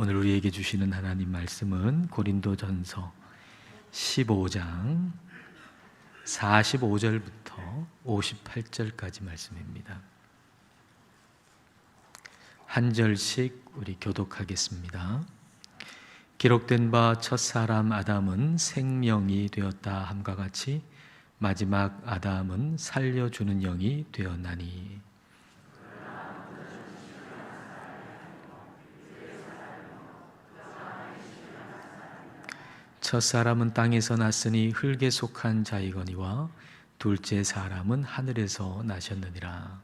오늘 우리에게 주시는 하나님 말씀은 고린도전서 15장 45절부터 58절까지 말씀입니다. 한 절씩 우리 교독하겠습니다. 기록된 바 첫사람 아담은 생명이 되었다 함과 같이 마지막 아담은 살려주는 영이 되었나니, 첫사람은 땅에서 났으니 흙에 속한 자이거니와 둘째 사람은 하늘에서 나셨느니라.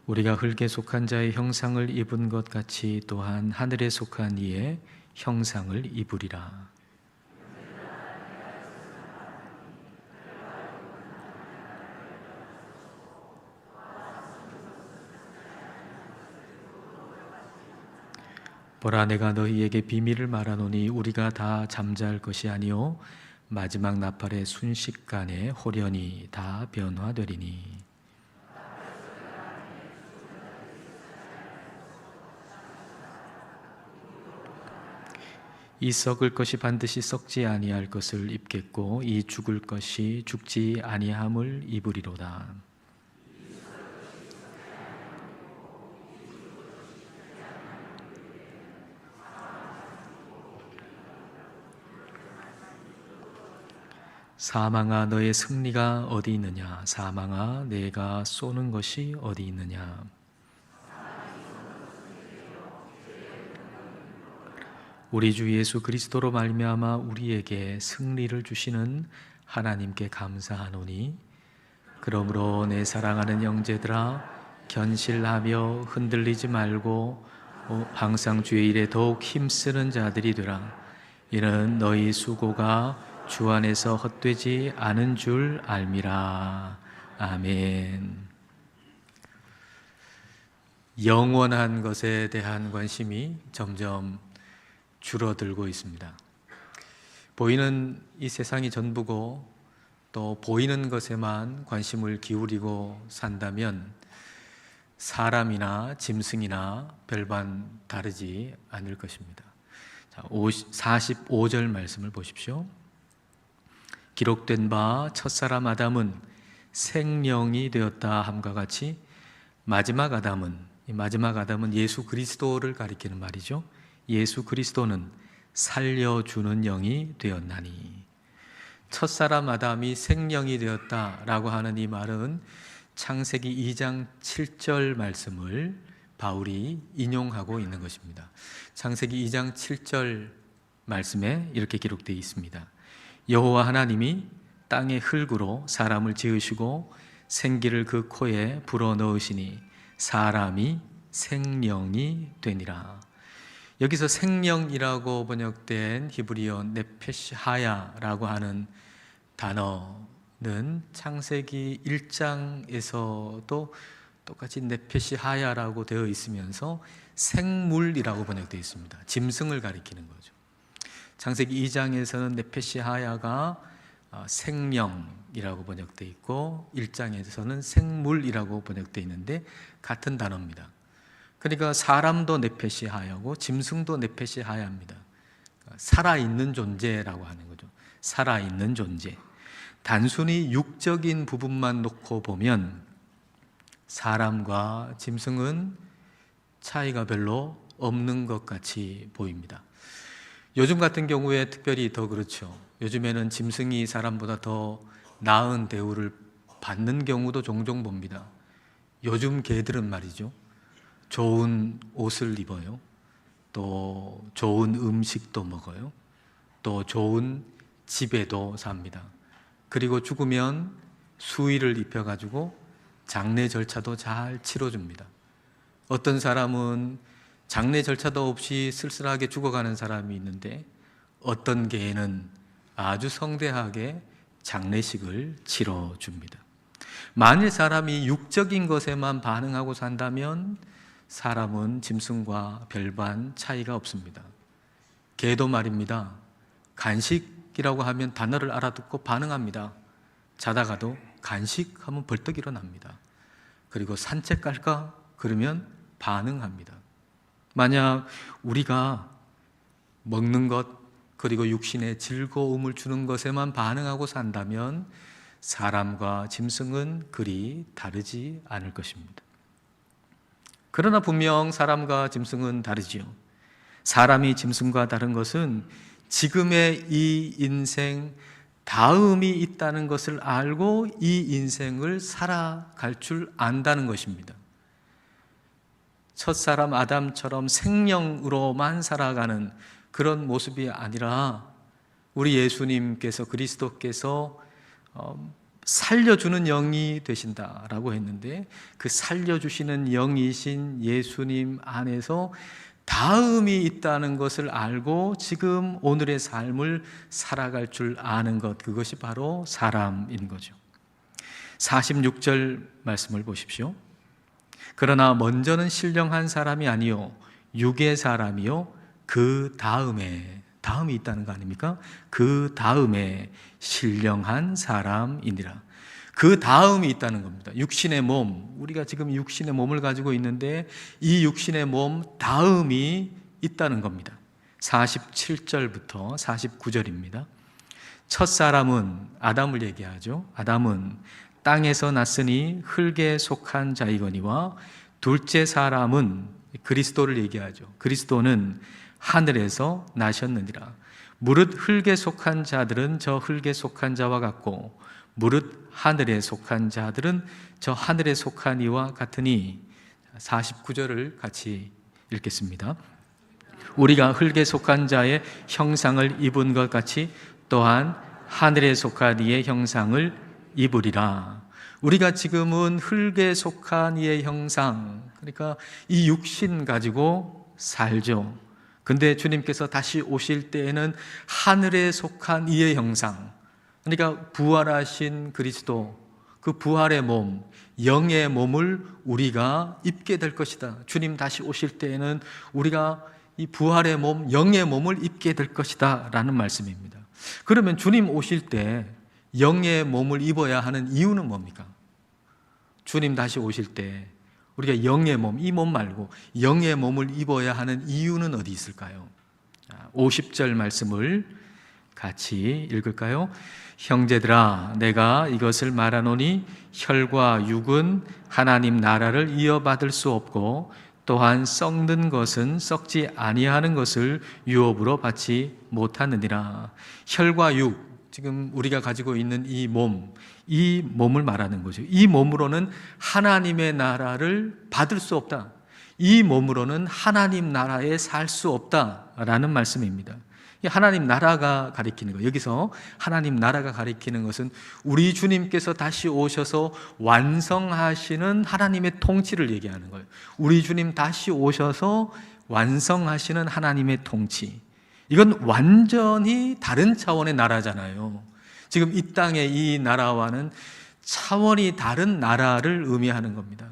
우리가 흙에 속한 자의 형상을 입은 것 같이 또한 하늘에 속한 이의 형상을 입으리라. 보라, 내가 너희에게 비밀을 말하노니 우리가 다 잠잘 것이 아니요 마지막 나팔의 순식간에 홀연히 다 변화되리니, 이 썩을 것이 반드시 썩지 아니할 것을 입겠고 이 죽을 것이 죽지 아니함을 입으리로다. 사망아, 너의 승리가 어디 있느냐? 사망아, 내가 쏘는 것이 어디 있느냐? 우리 주 예수 그리스도로 말미암아 우리에게 승리를 주시는 하나님께 감사하노니, 그러므로 내 사랑하는 형제들아, 견실하며 흔들리지 말고 항상 주의 일에 더욱 힘쓰는 자들이 되라. 이는 너희 수고가 주 안에서 헛되지 않은 줄 알미라. 아멘. 영원한 것에 대한 관심이 점점 줄어들고 있습니다. 보이는 이 세상이 전부고 또 보이는 것에만 관심을 기울이고 산다면 사람이나 짐승이나 별반 다르지 않을 것입니다. 자, 45절 말씀을 보십시오. 기록된 바 첫사람 아담은 생명이 되었다 함과 같이 마지막 아담은, 이 마지막 아담은 예수 그리스도를 가리키는 말이죠. 예수 그리스도는 살려주는 영이 되었나니, 첫사람 아담이 생명이 되었다라고 하는 이 말은 창세기 2장 7절 말씀을 바울이 인용하고 있는 것입니다. 창세기 2장 7절 말씀에 이렇게 기록되어 있습니다. 여호와 하나님이 땅의 흙으로 사람을 지으시고 생기를 그 코에 불어넣으시니 사람이 생명이 되니라. 여기서 생명이라고 번역된 히브리어 네페시하야라고 하는 단어는 창세기 1장에서도 똑같이 네페시하야라고 되어 있으면서 생물이라고 번역되어 있습니다. 짐승을 가리키는 거죠. 창세기 2장에서는 네페시하야가 생명이라고 번역되어 있고 1장에서는 생물이라고 번역되어 있는데 같은 단어입니다. 그러니까 사람도 네페시하야고 짐승도 네페시하야입니다. 살아있는 존재라고 하는 거죠. 살아있는 존재. 단순히 육적인 부분만 놓고 보면 사람과 짐승은 차이가 별로 없는 것 같이 보입니다. 요즘 같은 경우에 특별히 더 그렇죠. 요즘에는 짐승이 사람보다 더 나은 대우를 받는 경우도 종종 봅니다. 요즘 개들은 말이죠, 좋은 옷을 입어요. 또 좋은 음식도 먹어요. 또 좋은 집에도 삽니다. 그리고 죽으면 수의를 입혀가지고 장례 절차도 잘 치러줍니다. 어떤 사람은 장례 절차도 없이 쓸쓸하게 죽어가는 사람이 있는데 어떤 개는 아주 성대하게 장례식을 치러줍니다. 만일 사람이 육적인 것에만 반응하고 산다면 사람은 짐승과 별반 차이가 없습니다. 개도 말입니다. 간식이라고 하면 단어를 알아듣고 반응합니다. 자다가도 간식하면 벌떡 일어납니다. 그리고 산책 갈까? 그러면 반응합니다. 만약 우리가 먹는 것 그리고 육신의 즐거움을 주는 것에만 반응하고 산다면 사람과 짐승은 그리 다르지 않을 것입니다. 그러나 분명 사람과 짐승은 다르지요. 사람이 짐승과 다른 것은 지금의 이 인생 다음이 있다는 것을 알고 이 인생을 살아갈 줄 안다는 것입니다. 첫사람 아담처럼 생명으로만 살아가는 그런 모습이 아니라 우리 예수님께서 그리스도께서 살려주는 영이 되신다라고 했는데 그 살려주시는 영이신 예수님 안에서 다음이 있다는 것을 알고 지금 오늘의 삶을 살아갈 줄 아는 것, 그것이 바로 사람인 거죠. 46절 말씀을 보십시오. 그러나 먼저는 신령한 사람이 아니요 육의 사람이요 그 다음이 있다는 거 아닙니까? 그 다음에 신령한 사람이니라. 그 다음이 있다는 겁니다. 육신의 몸, 우리가 지금 육신의 몸을 가지고 있는데 이 육신의 몸 다음이 있다는 겁니다. 47절부터 49절입니다. 첫사람은 아담을 얘기하죠. 아담은 땅에서 났으니 흙에 속한 자이거니와 둘째 사람은 그리스도를 얘기하죠. 그리스도는 하늘에서 나셨느니라. 무릇 흙에 속한 자들은 저 흙에 속한 자와 같고 무릇 하늘에 속한 자들은 저 하늘에 속한 이와 같으니. 49절을 같이 읽겠습니다. 우리가 흙에 속한 자의 형상을 입은 것 같이 또한 하늘에 속한 이의 형상을 입으리라. 우리가 지금은 흙에 속한 이의 형상, 그러니까 이 육신 가지고 살죠. 근데 주님께서 다시 오실 때에는 하늘에 속한 이의 형상, 그러니까 부활하신 그리스도, 그 부활의 몸, 영의 몸을 우리가 입게 될 것이다. 주님 다시 오실 때에는 우리가 이 부활의 몸, 영의 몸을 입게 될 것이다 라는 말씀입니다. 그러면 주님 오실 때 영의 몸을 입어야 하는 이유는 뭡니까? 주님 다시 오실 때 우리가 영의 몸, 이 몸 말고 영의 몸을 입어야 하는 이유는 어디 있을까요? 50절 말씀을 같이 읽을까요? 형제들아, 내가 이것을 말하노니 혈과 육은 하나님 나라를 이어받을 수 없고 또한 썩는 것은 썩지 아니하는 것을 유업으로 받지 못하느니라. 혈과 육, 지금 우리가 가지고 있는 이 몸을 말하는 거죠. 이 몸으로는 하나님의 나라를 받을 수 없다. 이 몸으로는 하나님 나라에 살 수 없다라는 말씀입니다. 하나님 나라가 가리키는 거, 여기서 하나님 나라가 가리키는 것은 우리 주님께서 다시 오셔서 완성하시는 하나님의 통치를 얘기하는 거예요. 우리 주님 다시 오셔서 완성하시는 하나님의 통치, 이건 완전히 다른 차원의 나라잖아요. 지금 이 땅의 이 나라와는 차원이 다른 나라를 의미하는 겁니다.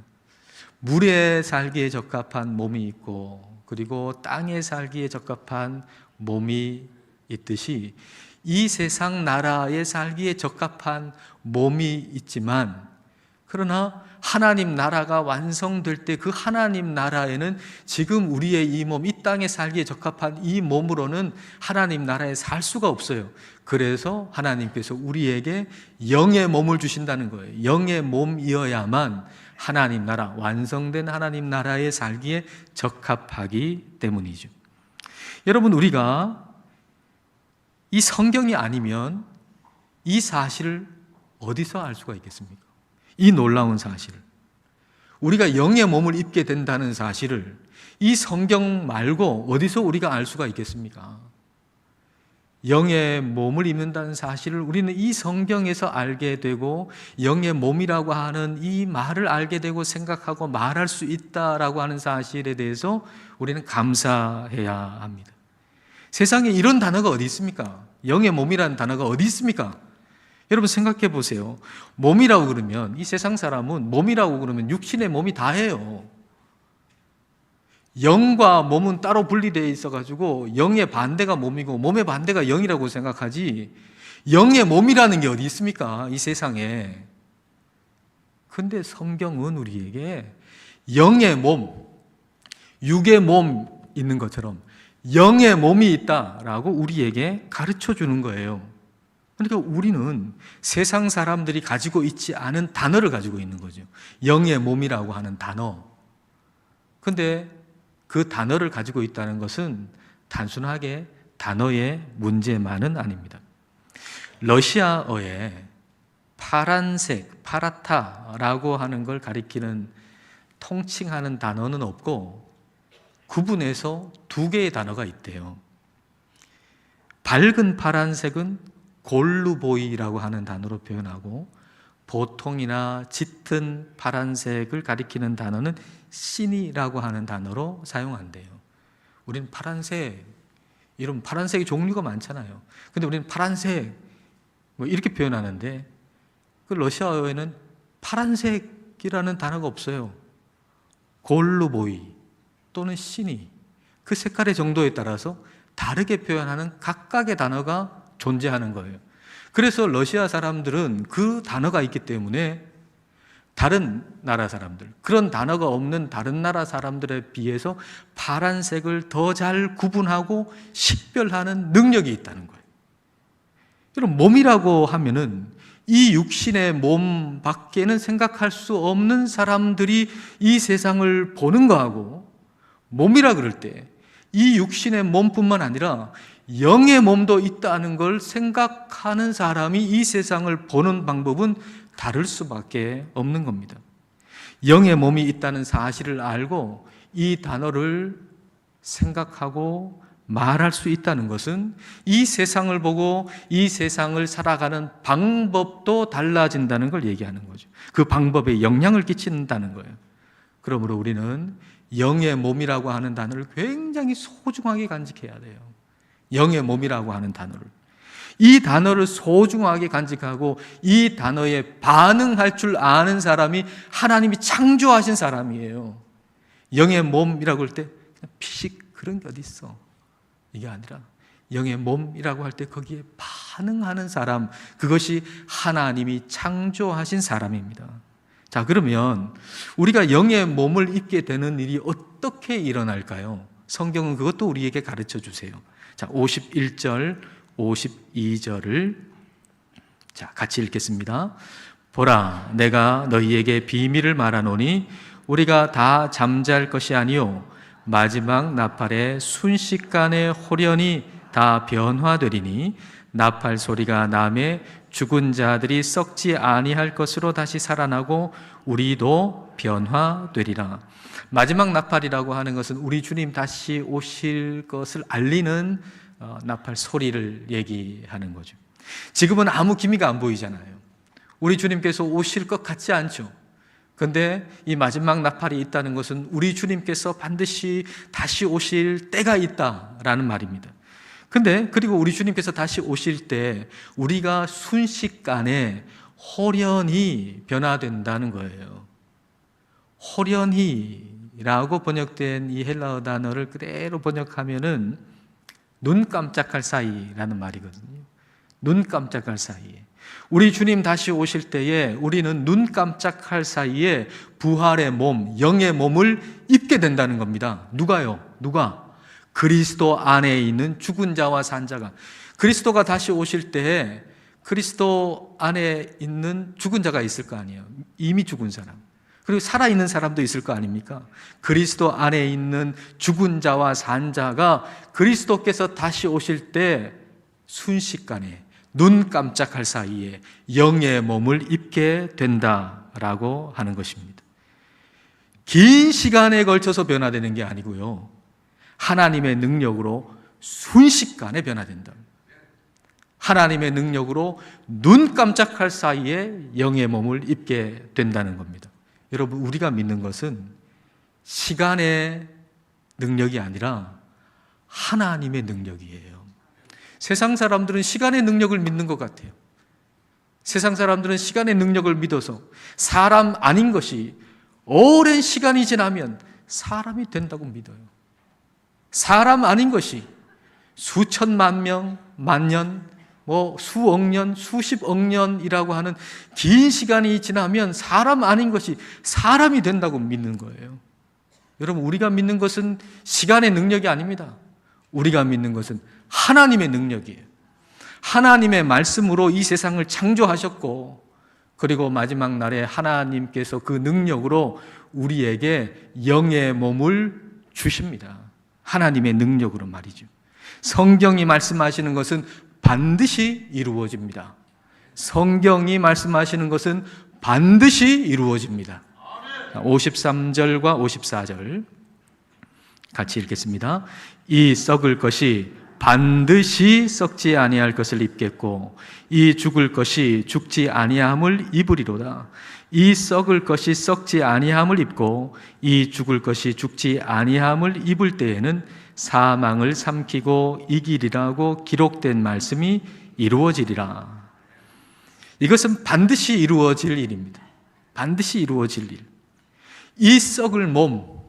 물에 살기에 적합한 몸이 있고 그리고 땅에 살기에 적합한 몸이 있듯이 이 세상 나라에 살기에 적합한 몸이 있지만, 그러나 하나님 나라가 완성될 때 그 하나님 나라에는 지금 우리의 이 몸, 이 땅에 살기에 적합한 이 몸으로는 하나님 나라에 살 수가 없어요. 그래서 하나님께서 우리에게 영의 몸을 주신다는 거예요. 영의 몸이어야만 하나님 나라, 완성된 하나님 나라에 살기에 적합하기 때문이죠. 여러분, 우리가 이 성경이 아니면 이 사실을 어디서 알 수가 있겠습니까? 이 놀라운 사실을, 우리가 영의 몸을 입게 된다는 사실을 이 성경 말고 어디서 우리가 알 수가 있겠습니까? 영의 몸을 입는다는 사실을 우리는 이 성경에서 알게 되고, 영의 몸이라고 하는 이 말을 알게 되고 생각하고 말할 수 있다라고 하는 사실에 대해서 우리는 감사해야 합니다. 세상에 이런 단어가 어디 있습니까? 영의 몸이라는 단어가 어디 있습니까? 여러분 생각해 보세요. 몸이라고 그러면, 이 세상 사람은 몸이라고 그러면 육신의 몸이 다예요. 영과 몸은 따로 분리되어 있어가지고 영의 반대가 몸이고 몸의 반대가 영이라고 생각하지, 영의 몸이라는 게 어디 있습니까? 이 세상에. 근데 성경은 우리에게 영의 몸, 육의 몸 있는 것처럼 영의 몸이 있다라고 우리에게 가르쳐 주는 거예요. 그러니까 우리는 세상 사람들이 가지고 있지 않은 단어를 가지고 있는 거죠. 영의 몸이라고 하는 단어. 근데 그 단어를 가지고 있다는 것은 단순하게 단어의 문제만은 아닙니다. 러시아어에 파란색, 파라타라고 하는 걸 가리키는 통칭하는 단어는 없고 구분해서 두 개의 단어가 있대요. 밝은 파란색은 골루보이라고 하는 단어로 표현하고 보통이나 짙은 파란색을 가리키는 단어는 시니라고 하는 단어로 사용한대요. 우리는 파란색, 이런 파란색의 종류가 많잖아요. 근데 우리는 파란색 뭐 이렇게 표현하는데 그 러시아어에는 파란색이라는 단어가 없어요. 골루보이 또는 시니, 그 색깔의 정도에 따라서 다르게 표현하는 각각의 단어가 존재하는 거예요. 그래서 러시아 사람들은 그 단어가 있기 때문에 다른 나라 사람들, 그런 단어가 없는 다른 나라 사람들에 비해서 파란색을 더 잘 구분하고 식별하는 능력이 있다는 거예요. 여러분, 몸이라고 하면은 이 육신의 몸 밖에는 생각할 수 없는 사람들이 이 세상을 보는 거하고, 몸이라 그럴 때 이 육신의 몸뿐만 아니라 영의 몸도 있다는 걸 생각하는 사람이 이 세상을 보는 방법은 다를 수밖에 없는 겁니다. 영의 몸이 있다는 사실을 알고 이 단어를 생각하고 말할 수 있다는 것은 이 세상을 보고 이 세상을 살아가는 방법도 달라진다는 걸 얘기하는 거죠. 그 방법에 영향을 끼친다는 거예요. 그러므로 우리는 영의 몸이라고 하는 단어를 굉장히 소중하게 간직해야 돼요. 영의 몸이라고 하는 단어를. 이 단어를 소중하게 간직하고 이 단어에 반응할 줄 아는 사람이 하나님이 창조하신 사람이에요. 영의 몸이라고 할 때 피식 그런 게 어디 있어? 이게 아니라 영의 몸이라고 할 때 거기에 반응하는 사람, 그것이 하나님이 창조하신 사람입니다. 자, 그러면 우리가 영의 몸을 입게 되는 일이 어떻게 일어날까요? 성경은 그것도 우리에게 가르쳐 주세요. 자, 51절, 52절을 자, 같이 읽겠습니다. 보라, 내가 너희에게 비밀을 말하노니 우리가 다 잠잘 것이 아니요 마지막 나팔의 순식간에 홀연히 다 변화되리니 나팔 소리가 나매 죽은 자들이 썩지 아니할 것으로 다시 살아나고 우리도 변화되리라. 마지막 나팔이라고 하는 것은 우리 주님 다시 오실 것을 알리는 나팔 소리를 얘기하는 거죠. 지금은 아무 기미가 안 보이잖아요. 우리 주님께서 오실 것 같지 않죠. 그런데 이 마지막 나팔이 있다는 것은 우리 주님께서 반드시 다시 오실 때가 있다라는 말입니다. 근데 그리고 우리 주님께서 다시 오실 때 우리가 순식간에 홀연히 변화된다는 거예요. 홀연히라고 번역된 이 헬라어 단어를 그대로 번역하면은 눈 깜짝할 사이라는 말이거든요. 눈 깜짝할 사이에. 우리 주님 다시 오실 때에 우리는 눈 깜짝할 사이에 부활의 몸, 영의 몸을 입게 된다는 겁니다. 누가요? 누가? 그리스도 안에 있는 죽은 자와 산 자가. 그리스도가 다시 오실 때에 그리스도 안에 있는 죽은 자가 있을 거 아니에요. 이미 죽은 사람. 그리고 살아있는 사람도 있을 거 아닙니까? 그리스도 안에 있는 죽은 자와 산 자가 그리스도께서 다시 오실 때 순식간에 눈 깜짝할 사이에 영의 몸을 입게 된다라고 하는 것입니다. 긴 시간에 걸쳐서 변화되는 게 아니고요, 하나님의 능력으로 순식간에 변화된다. 하나님의 능력으로 눈 깜짝할 사이에 영의 몸을 입게 된다는 겁니다. 여러분, 우리가 믿는 것은 시간의 능력이 아니라 하나님의 능력이에요. 세상 사람들은 시간의 능력을 믿는 것 같아요. 세상 사람들은 시간의 능력을 믿어서 사람 아닌 것이 오랜 시간이 지나면 사람이 된다고 믿어요. 사람 아닌 것이 수천만 명, 만년, 수억 년, 수십억 년이라고 하는 긴 시간이 지나면 사람 아닌 것이 사람이 된다고 믿는 거예요. 여러분, 우리가 믿는 것은 시간의 능력이 아닙니다. 우리가 믿는 것은 하나님의 능력이에요. 하나님의 말씀으로 이 세상을 창조하셨고, 그리고 마지막 날에 하나님께서 그 능력으로 우리에게 영의 몸을 주십니다. 하나님의 능력으로 말이죠. 성경이 말씀하시는 것은 반드시 이루어집니다. 성경이 말씀하시는 것은 반드시 이루어집니다. 53절과 54절 같이 읽겠습니다. 이 썩을 것이 반드시 썩지 아니할 것을 입겠고 이 죽을 것이 죽지 아니함을 입으리로다. 이 썩을 것이 썩지 아니함을 입고 이 죽을 것이 죽지 아니함을 입을 때에는 사망을 삼키고 이기리라고 기록된 말씀이 이루어지리라. 이것은 반드시 이루어질 일입니다. 반드시 이루어질 일. 이 썩을 몸,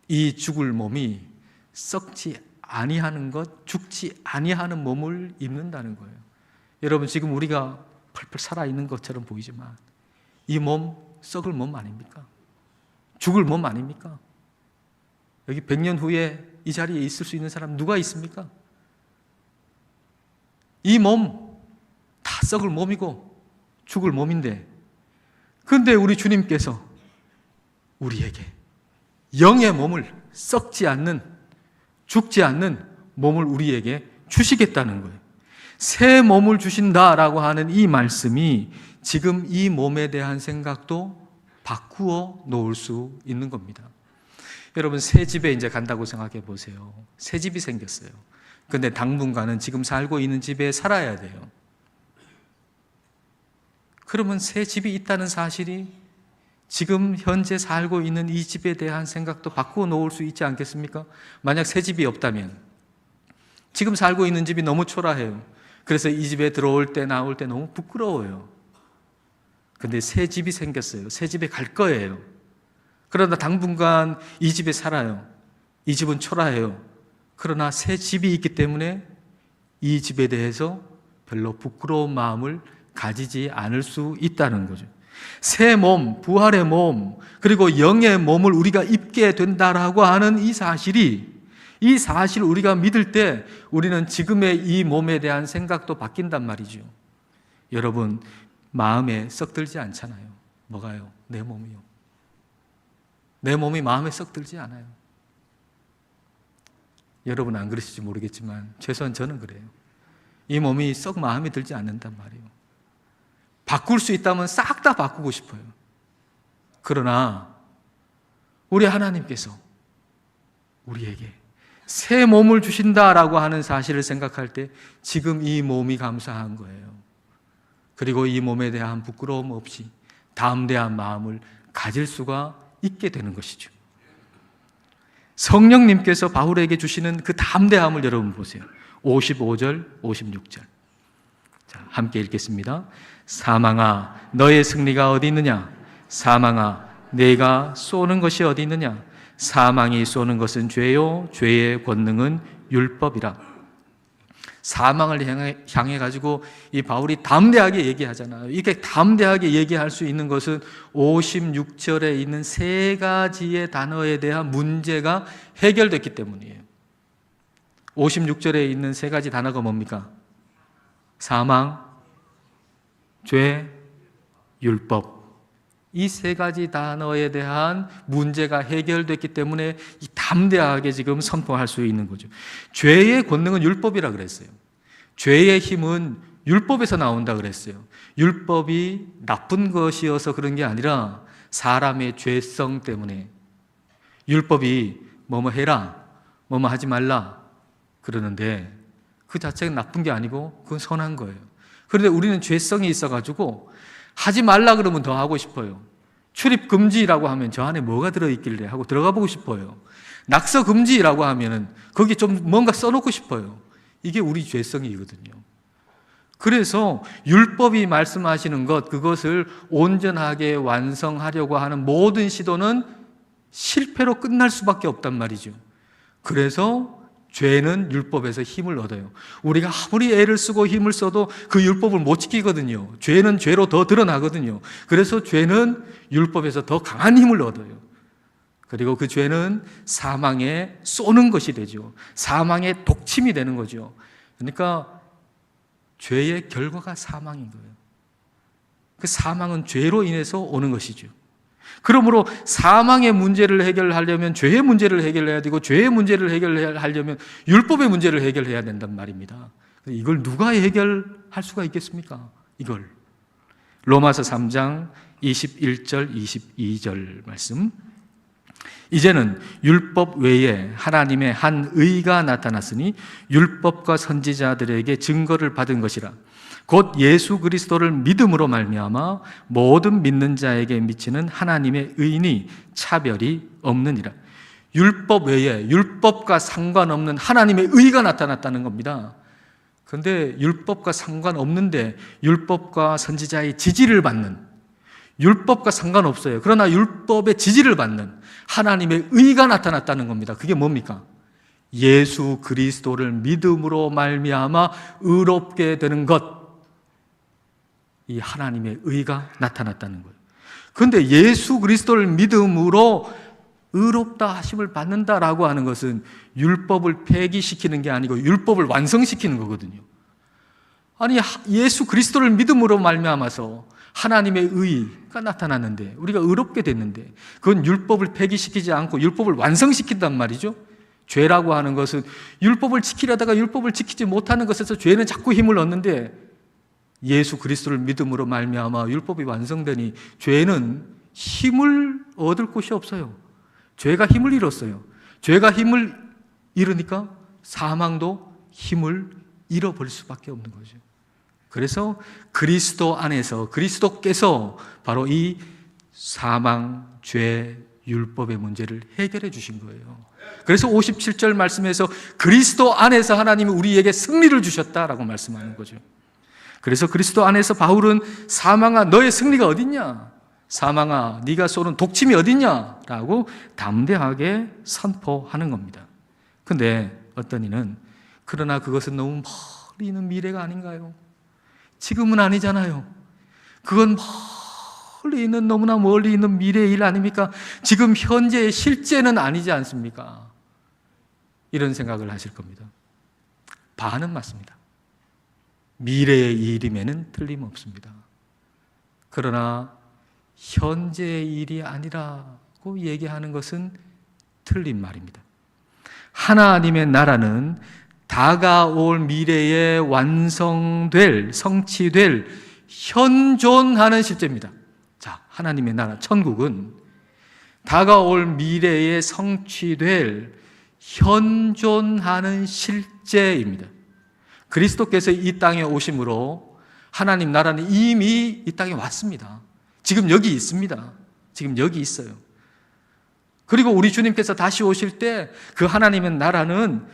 이 죽을 몸이 썩지 아니하는 것, 죽지 아니하는 몸을 입는다는 거예요. 여러분, 지금 우리가 펄펄 살아있는 것처럼 보이지만 이 몸 썩을 몸 아닙니까? 죽을 몸 아닙니까? 여기 100년 후에 이 자리에 있을 수 있는 사람 누가 있습니까? 이 몸 다 썩을 몸이고 죽을 몸인데, 그런데 우리 주님께서 우리에게 영의 몸을, 썩지 않는, 죽지 않는 몸을 우리에게 주시겠다는 거예요. 새 몸을 주신다라고 하는 이 말씀이 지금 이 몸에 대한 생각도 바꾸어 놓을 수 있는 겁니다. 여러분, 새 집에 이제 간다고 생각해 보세요. 새 집이 생겼어요. 그런데 당분간은 지금 살고 있는 집에 살아야 돼요. 그러면 새 집이 있다는 사실이 지금 현재 살고 있는 이 집에 대한 생각도 바꾸어 놓을 수 있지 않겠습니까? 만약 새 집이 없다면 지금 살고 있는 집이 너무 초라해요. 그래서 이 집에 들어올 때 나올 때 너무 부끄러워요. 근데 새 집이 생겼어요. 새 집에 갈 거예요. 그러나 당분간 이 집에 살아요. 이 집은 초라해요. 그러나 새 집이 있기 때문에 이 집에 대해서 별로 부끄러운 마음을 가지지 않을 수 있다는 거죠. 새 몸, 부활의 몸, 그리고 영의 몸을 우리가 입게 된다라고 하는 이 사실을 우리가 믿을 때 우리는 지금의 이 몸에 대한 생각도 바뀐단 말이죠. 여러분, 마음에 썩들지 않잖아요. 뭐가요? 내 몸이요. 내 몸이 마음에 썩들지 않아요. 여러분 안 그러실지 모르겠지만 최소한 저는 그래요. 이 몸이 썩 마음에 들지 않는단 말이에요. 바꿀 수 있다면 싹 다 바꾸고 싶어요. 그러나 우리 하나님께서 우리에게 새 몸을 주신다라고 하는 사실을 생각할 때 지금 이 몸이 감사한 거예요. 그리고 이 몸에 대한 부끄러움 없이 담대한 마음을 가질 수가 있게 되는 것이죠. 성령님께서 바울에게 주시는 그 담대함을 여러분 보세요. 55절, 56절. 자, 함께 읽겠습니다. 사망아, 너의 승리가 어디 있느냐? 사망아, 내가 쏘는 것이 어디 있느냐? 사망이 쏘는 것은 죄요, 죄의 권능은 율법이라. 사망을 향해 가지고 이 바울이 담대하게 얘기하잖아요. 이렇게 담대하게 얘기할 수 있는 것은 56절에 있는 세 가지의 단어에 대한 문제가 해결됐기 때문이에요. 56절에 있는 세 가지 단어가 뭡니까? 사망, 죄, 율법. 이 세 가지 단어에 대한 문제가 해결됐기 때문에 이 담대하게 지금 선포할 수 있는 거죠. 죄의 권능은 율법이라 그랬어요. 죄의 힘은 율법에서 나온다 그랬어요. 율법이 나쁜 것이어서 그런 게 아니라 사람의 죄성 때문에 율법이 뭐뭐 해라, 뭐뭐 하지 말라 그러는데 그 자체가 나쁜 게 아니고 그건 선한 거예요. 그런데 우리는 죄성이 있어가지고 하지 말라 그러면 더 하고 싶어요. 출입 금지라고 하면 저 안에 뭐가 들어있길래 하고 들어가 보고 싶어요. 낙서 금지라고 하면은 거기 좀 뭔가 써놓고 싶어요. 이게 우리 죄성이거든요. 그래서 율법이 말씀하시는 것, 그것을 온전하게 완성하려고 하는 모든 시도는 실패로 끝날 수밖에 없단 말이죠. 그래서 죄는 율법에서 힘을 얻어요. 우리가 아무리 애를 쓰고 힘을 써도 그 율법을 못 지키거든요. 죄는 죄로 더 드러나거든요. 그래서 죄는 율법에서 더 강한 힘을 얻어요. 그리고 그 죄는 사망에 쏘는 것이 되죠. 사망의 독침이 되는 거죠. 그러니까 죄의 결과가 사망인 거예요. 그 사망은 죄로 인해서 오는 것이죠. 그러므로 사망의 문제를 해결하려면 죄의 문제를 해결해야 되고, 죄의 문제를 해결하려면 율법의 문제를 해결해야 된단 말입니다. 이걸 누가 해결할 수가 있겠습니까? 이걸 로마서 3장 21절 22절 말씀. 이제는 율법 외에 하나님의 한 의가 나타났으니 율법과 선지자들에게 증거를 받은 것이라. 곧 예수 그리스도를 믿음으로 말미암아 모든 믿는 자에게 미치는 하나님의 의니 차별이 없느니라. 율법 외에, 율법과 상관없는 하나님의 의가 나타났다는 겁니다. 그런데 율법과 상관없는데 율법과 선지자의 지지를 받는, 율법과 상관없어요. 그러나 율법의 지지를 받는 하나님의 의가 나타났다는 겁니다. 그게 뭡니까? 예수 그리스도를 믿음으로 말미암아 의롭게 되는 것, 이 하나님의 의가 나타났다는 거예요. 그런데 예수 그리스도를 믿음으로 의롭다 하심을 받는다라고 하는 것은 율법을 폐기시키는 게 아니고 율법을 완성시키는 거거든요. 아니, 예수 그리스도를 믿음으로 말미암아서 하나님의 의가 나타났는데, 우리가 의롭게 됐는데, 그건 율법을 폐기시키지 않고 율법을 완성시킨단 말이죠. 죄라고 하는 것은 율법을 지키려다가 율법을 지키지 못하는 것에서 죄는 자꾸 힘을 얻는데, 예수 그리스도를 믿음으로 말미암아 율법이 완성되니 죄는 힘을 얻을 곳이 없어요. 죄가 힘을 잃었어요. 죄가 힘을 잃으니까 사망도 힘을 잃어버릴 수밖에 없는 거죠. 그래서 그리스도 안에서, 그리스도께서 바로 이 사망, 죄, 율법의 문제를 해결해 주신 거예요. 그래서 57절 말씀에서 그리스도 안에서 하나님이 우리에게 승리를 주셨다라고 말씀하는 거죠. 그래서 그리스도 안에서 바울은 사망아 너의 승리가 어딨냐? 사망아 네가 쏘는 독침이 어딨냐? 라고 담대하게 선포하는 겁니다. 그런데 어떤 이는 그러나 그것은 너무 멀리 있는 미래가 아닌가요? 지금은 아니잖아요. 그건 멀리 있는, 너무나 멀리 있는 미래의 일 아닙니까? 지금 현재의 실제는 아니지 않습니까? 이런 생각을 하실 겁니다. 반은 맞습니다. 미래의 일임에는 틀림없습니다. 그러나 현재의 일이 아니라고 얘기하는 것은 틀린 말입니다. 하나님의 나라는 다가올 미래에 완성될, 성취될, 현존하는 실제입니다. 자, 하나님의 나라, 천국은 다가올 미래에 성취될, 현존하는 실제입니다. 그리스도께서 이 땅에 오심으로 하나님 나라는 이미 이 땅에 왔습니다. 지금 여기 있습니다. 지금 여기 있어요. 그리고 우리 주님께서 다시 오실 때 그 하나님의 나라는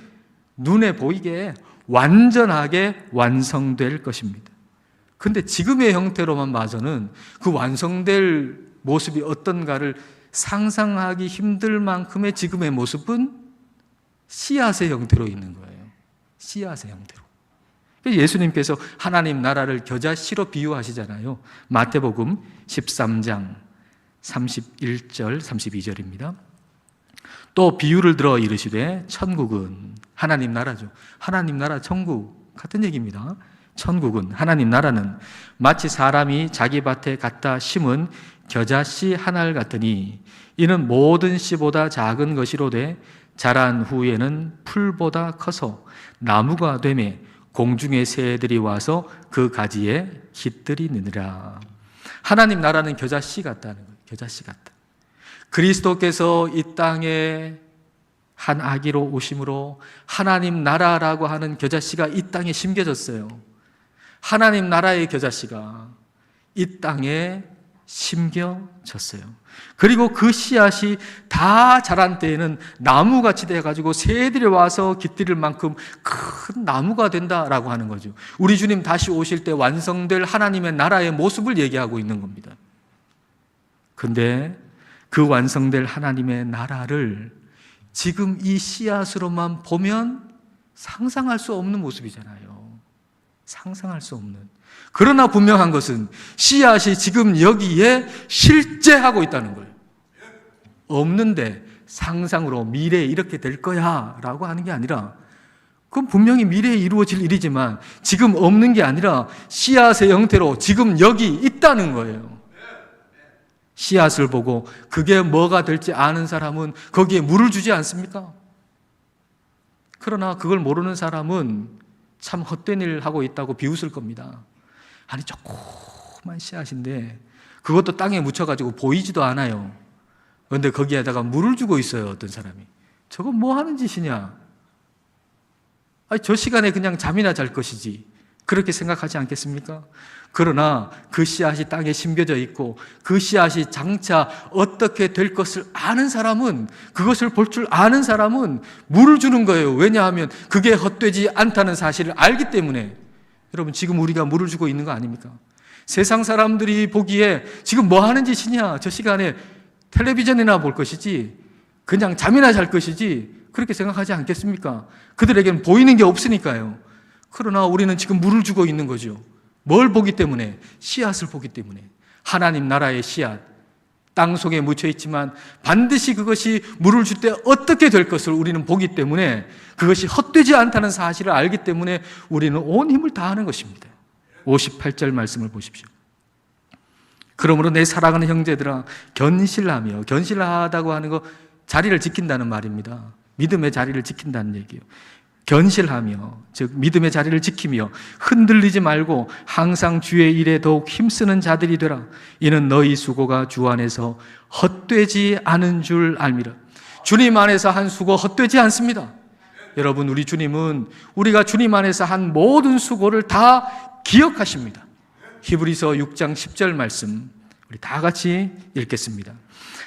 눈에 보이게 완전하게 완성될 것입니다. 그런데 지금의 형태로만 봐서는 그 완성될 모습이 어떤가를 상상하기 힘들 만큼의 지금의 모습은 씨앗의 형태로 있는 거예요. 씨앗의 형태로. 예수님께서 하나님 나라를 겨자씨로 비유하시잖아요. 마태복음 13장 31절 32절입니다. 또 비유를 들어 이르시되 천국은, 하나님 나라죠. 하나님 나라, 천국 같은 얘기입니다. 천국은, 하나님 나라는 마치 사람이 자기 밭에 갖다 심은 겨자씨 하나를 같으니 이는 모든 씨보다 작은 것이로되 자란 후에는 풀보다 커서 나무가 되매 공중의 새들이 와서 그 가지에 깃들이느니라. 하나님 나라는 겨자씨 같다는 거예요. 겨자씨 같다. 그리스도께서 이 땅에 한 아기로 오심으로 하나님 나라라고 하는 겨자씨가 이 땅에 심겨졌어요. 하나님 나라의 겨자씨가 이 땅에 심겨졌어요. 그리고 그 씨앗이 다 자란 때에는 나무같이 돼가지고 새들이 와서 깃들일 만큼 큰 나무가 된다라고 하는 거죠. 우리 주님 다시 오실 때 완성될 하나님의 나라의 모습을 얘기하고 있는 겁니다. 그런데 그 완성될 하나님의 나라를 지금 이 씨앗으로만 보면 상상할 수 없는 모습이잖아요. 상상할 수 없는. 그러나 분명한 것은 씨앗이 지금 여기에 실제하고 있다는 거예요. 없는데 상상으로 미래에 이렇게 될 거야 라고 하는 게 아니라, 그건 분명히 미래에 이루어질 일이지만 지금 없는 게 아니라 씨앗의 형태로 지금 여기 있다는 거예요. 씨앗을 보고 그게 뭐가 될지 아는 사람은 거기에 물을 주지 않습니까? 그러나 그걸 모르는 사람은 참 헛된 일을 하고 있다고 비웃을 겁니다. 아니, 조그만 씨앗인데 그것도 땅에 묻혀가지고 보이지도 않아요. 그런데 거기에다가 물을 주고 있어요, 어떤 사람이. 저건 뭐 하는 짓이냐? 아니, 저 시간에 그냥 잠이나 잘 것이지, 그렇게 생각하지 않겠습니까? 그러나 그 씨앗이 땅에 심겨져 있고 그 씨앗이 장차 어떻게 될 것을 아는 사람은, 그것을 볼 줄 아는 사람은 물을 주는 거예요. 왜냐하면 그게 헛되지 않다는 사실을 알기 때문에. 여러분, 지금 우리가 물을 주고 있는 거 아닙니까? 세상 사람들이 보기에 지금 뭐 하는 짓이냐, 저 시간에 텔레비전이나 볼 것이지, 그냥 잠이나 잘 것이지, 그렇게 생각하지 않겠습니까? 그들에게는 보이는 게 없으니까요. 그러나 우리는 지금 물을 주고 있는 거죠. 뭘 보기 때문에? 씨앗을 보기 때문에. 하나님 나라의 씨앗, 땅 속에 묻혀 있지만 반드시 그것이 물을 줄 때 어떻게 될 것을 우리는 보기 때문에, 그것이 헛되지 않다는 사실을 알기 때문에 우리는 온 힘을 다하는 것입니다. 58절 말씀을 보십시오. 그러므로 내 사랑하는 형제들아, 견실하며, 견실하다고 하는 거 자리를 지킨다는 말입니다. 믿음의 자리를 지킨다는 얘기예요. 견실하며, 즉 믿음의 자리를 지키며 흔들리지 말고 항상 주의 일에 더욱 힘쓰는 자들이 되라. 이는 너희 수고가 주 안에서 헛되지 않은 줄 알미라. 주님 안에서 한 수고 헛되지 않습니다. 여러분, 우리 주님은 우리가 주님 안에서 한 모든 수고를 다 기억하십니다. 히브리서 6장 10절 말씀 우리 다 같이 읽겠습니다.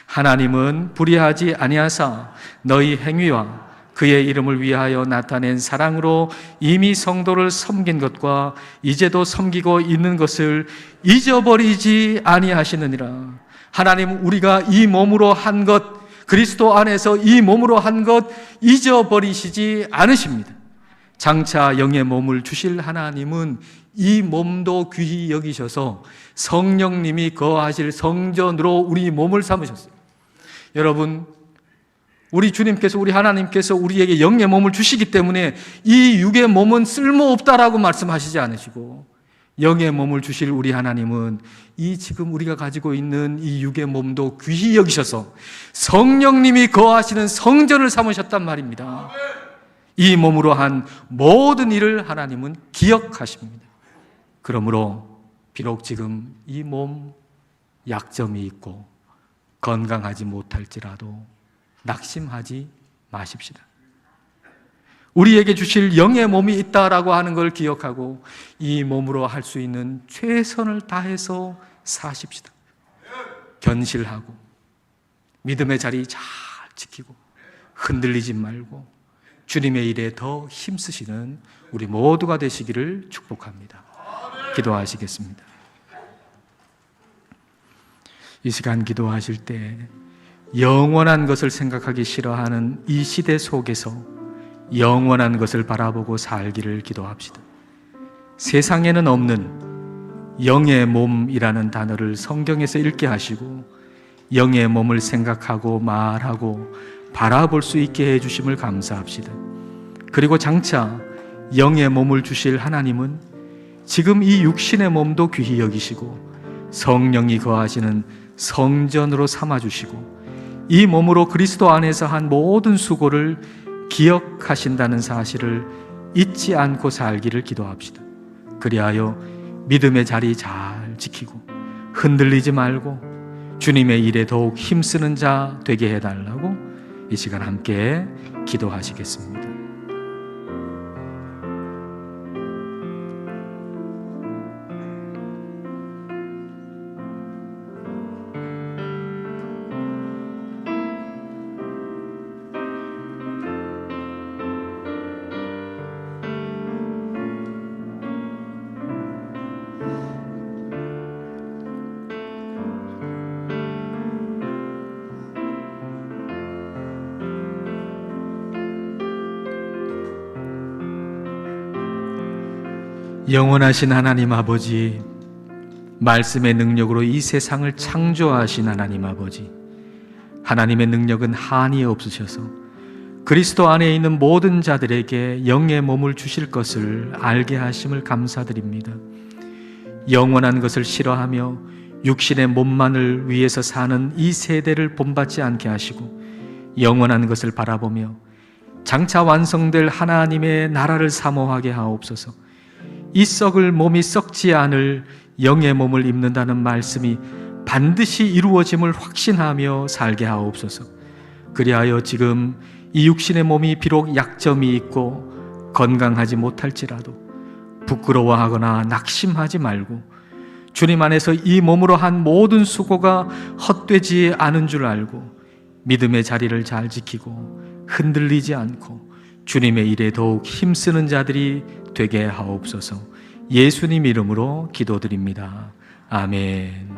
하나님은 불의하지 아니하사 너희 행위와 그의 이름을 위하여 나타낸 사랑으로 이미 성도를 섬긴 것과 이제도 섬기고 있는 것을 잊어버리지 아니하시느니라. 하나님, 우리가 이 몸으로 한 것, 그리스도 안에서 이 몸으로 한 것 잊어버리시지 않으십니다. 장차 영의 몸을 주실 하나님은 이 몸도 귀히 여기셔서 성령님이 거하실 성전으로 우리 몸을 삼으셨어요. 여러분, 우리 주님께서, 우리 하나님께서 우리에게 영의 몸을 주시기 때문에 이 육의 몸은 쓸모없다라고 말씀하시지 않으시고, 영의 몸을 주실 우리 하나님은 이 지금 우리가 가지고 있는 이 육의 몸도 귀히 여기셔서 성령님이 거하시는 성전을 삼으셨단 말입니다. 이 몸으로 한 모든 일을 하나님은 기억하십니다. 그러므로 비록 지금 이 몸 약점이 있고 건강하지 못할지라도 낙심하지 마십시다. 우리에게 주실 영의 몸이 있다라고 하는 걸 기억하고 이 몸으로 할 수 있는 최선을 다해서 사십시다. 견실하고 믿음의 자리 잘 지키고 흔들리지 말고 주님의 일에 더 힘쓰시는 우리 모두가 되시기를 축복합니다. 기도하시겠습니다. 이 시간 기도하실 때 영원한 것을 생각하기 싫어하는 이 시대 속에서 영원한 것을 바라보고 살기를 기도합시다. 세상에는 없는 영의 몸이라는 단어를 성경에서 읽게 하시고 영의 몸을 생각하고 말하고 바라볼 수 있게 해주심을 감사합시다. 그리고 장차 영의 몸을 주실 하나님은 지금 이 육신의 몸도 귀히 여기시고 성령이 거하시는 성전으로 삼아주시고 이 몸으로 그리스도 안에서 한 모든 수고를 기억하신다는 사실을 잊지 않고 살기를 기도합시다. 그리하여 믿음의 자리 잘 지키고 흔들리지 말고 주님의 일에 더욱 힘쓰는 자 되게 해달라고 이 시간 함께 기도하시겠습니다. 영원하신 하나님 아버지, 말씀의 능력으로 이 세상을 창조하신 하나님 아버지, 하나님의 능력은 한이 없으셔서 그리스도 안에 있는 모든 자들에게 영의 몸을 주실 것을 알게 하심을 감사드립니다. 영원한 것을 싫어하며 육신의 몸만을 위해서 사는 이 세대를 본받지 않게 하시고 영원한 것을 바라보며 장차 완성될 하나님의 나라를 사모하게 하옵소서. 이 썩을 몸이 썩지 않을 영의 몸을 입는다는 말씀이 반드시 이루어짐을 확신하며 살게 하옵소서. 그리하여 지금 이 육신의 몸이 비록 약점이 있고 건강하지 못할지라도 부끄러워하거나 낙심하지 말고 주님 안에서 이 몸으로 한 모든 수고가 헛되지 않은 줄 알고 믿음의 자리를 잘 지키고 흔들리지 않고 주님의 일에 더욱 힘쓰는 자들이 되게 하옵소서. 예수님 이름으로 기도드립니다. 아멘.